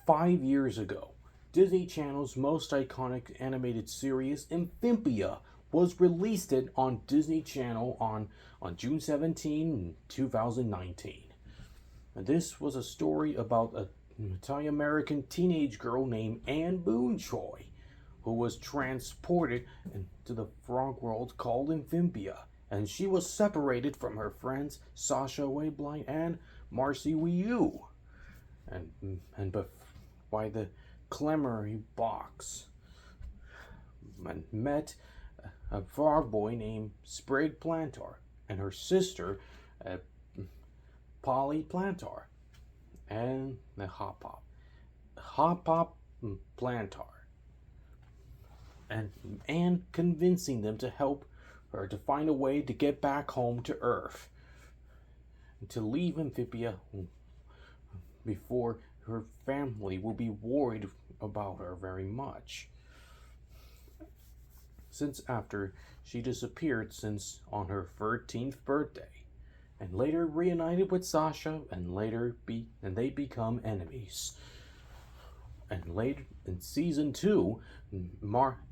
5 years ago, Disney Channel's most iconic animated series, Amphibia, was released on Disney Channel on June 17, 2019. And this was a story about an Italian-American teenage girl named Anne Boone Choi, who was transported into the frog world called Amphibia, and she was separated from her friends Sasha Wayblind and Marcy Wiu, and by the Clemery box, and met a frog boy named Sprig Plantar and her sister Polly Plantar, and the Hop Pop Plantar, and convincing them to help her to find a way to get back home to Earth, to leave Amphibia before her family will be worried about her very much. Since after she disappeared since on her 13th birthday, and later reunited with Sasha, and they become enemies. And later in season 2,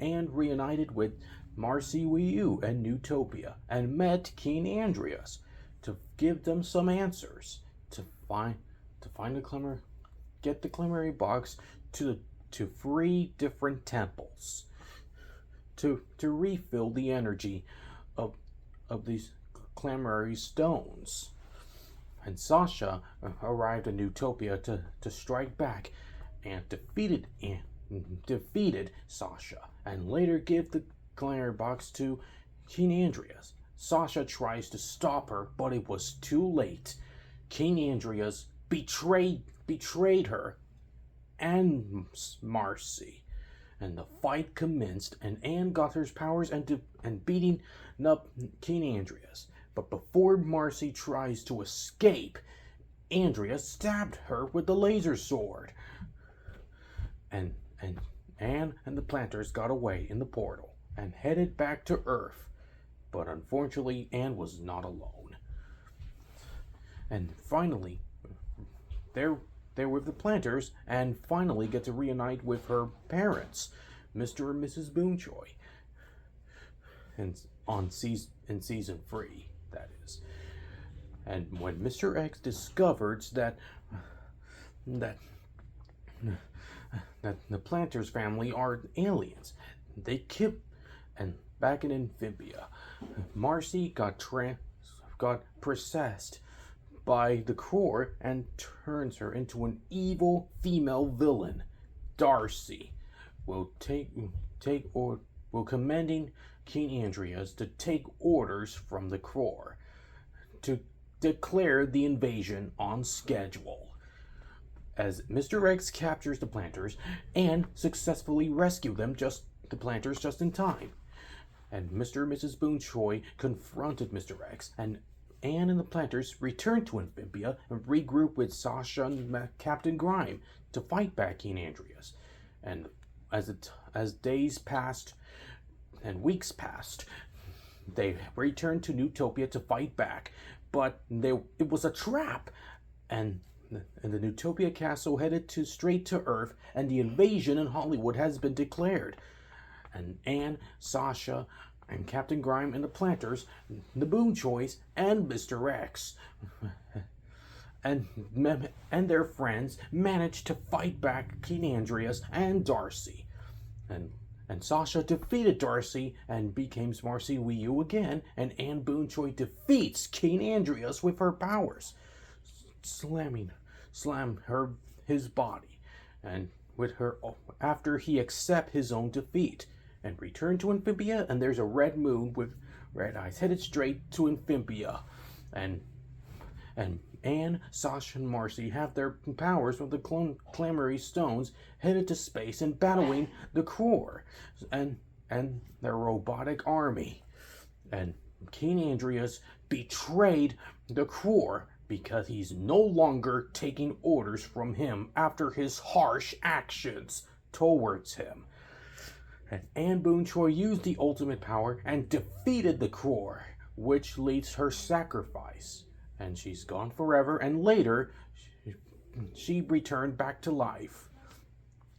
Anne reunited with Marcy Wiu and Newtopia, and met King Andreas to give them some answers to find get the Clemery box to 3 different temples to refill the energy of these Clemery stones. And Sasha arrived in Newtopia to strike back and defeated Sasha, and later give the Clemery box to King Andreas. Sasha tries to stop her, but it was too late. King Andreas betrayed her and Marcy, and the fight commenced, and Anne got her powers and beating up King Andreas. But before Marcy tries to escape, Andreas stabbed her with the laser sword, and Anne and the planters got away in the portal and headed back to Earth. But unfortunately, Anne was not alone. And finally, they're with the planters, and finally get to reunite with her parents, Mr. and Mrs. Boonchoy, in season 3, that is. And when Mr. X discovers that the planters family are aliens, they killed. And back in Amphibia, Marcy got possessed by the Crow and turns her into an evil female villain. Darcy will commanding King Andreas to take orders from the Crow to declare the invasion on schedule. As Mr. X captures the planters and successfully rescue the planters just in time. And Mr. and Mrs. Boonchoy confronted Mr. X, and Anne and the planters returned to Amphibia and regrouped with Sasha and Captain Grime to fight back King Andreas. And as days passed and weeks passed, they returned to Newtopia to fight back, but it was a trap, and the Newtopia castle headed straight to Earth, and the invasion in Hollywood has been declared. And Anne, Sasha, and Captain Grime and the planters, the Boonchoys, and Mr. X, and their friends managed to fight back King Andreas and Darcy. And Sasha defeated Darcy and becomes Marcy Wiu again, and Anne Boonchoy defeats King Andreas with her powers, slam his body, and with her after he accepts his own defeat, and return to Amphibia, and there's a red moon with red eyes headed straight to Amphibia, and Anne, Sasha, and Marcy have their powers with the Clemery stones headed to space and battling the Crow and their robotic army. And King Andreas betrayed the Crow because he's no longer taking orders from him after his harsh actions towards him. And Anne Boonchoy used the ultimate power and defeated the Crow, which leads her sacrifice. And she's gone forever, and later she returned back to life.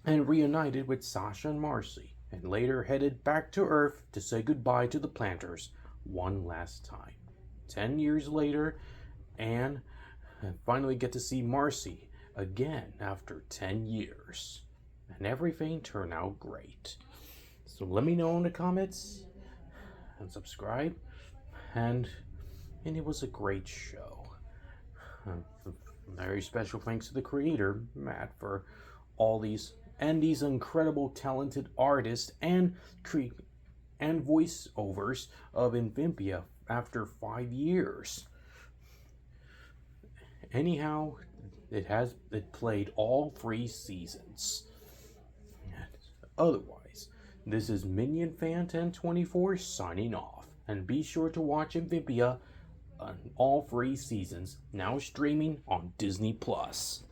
and reunited with Sasha and Marcy, and later headed back to Earth to say goodbye to the planters one last time. 10 years later, Anne finally get to see Marcy again after 10 years. And everything turned out great. So let me know in the comments and subscribe. And it was a great show. Very special thanks to the creator, Matt, for all these incredible talented artists and voiceovers of Amphibia after 5 years. Anyhow, it played all 3 seasons. Otherwise, this is Minion Fan 1024 signing off, and be sure to watch Amphibia on all 3 seasons, now streaming on Disney Plus.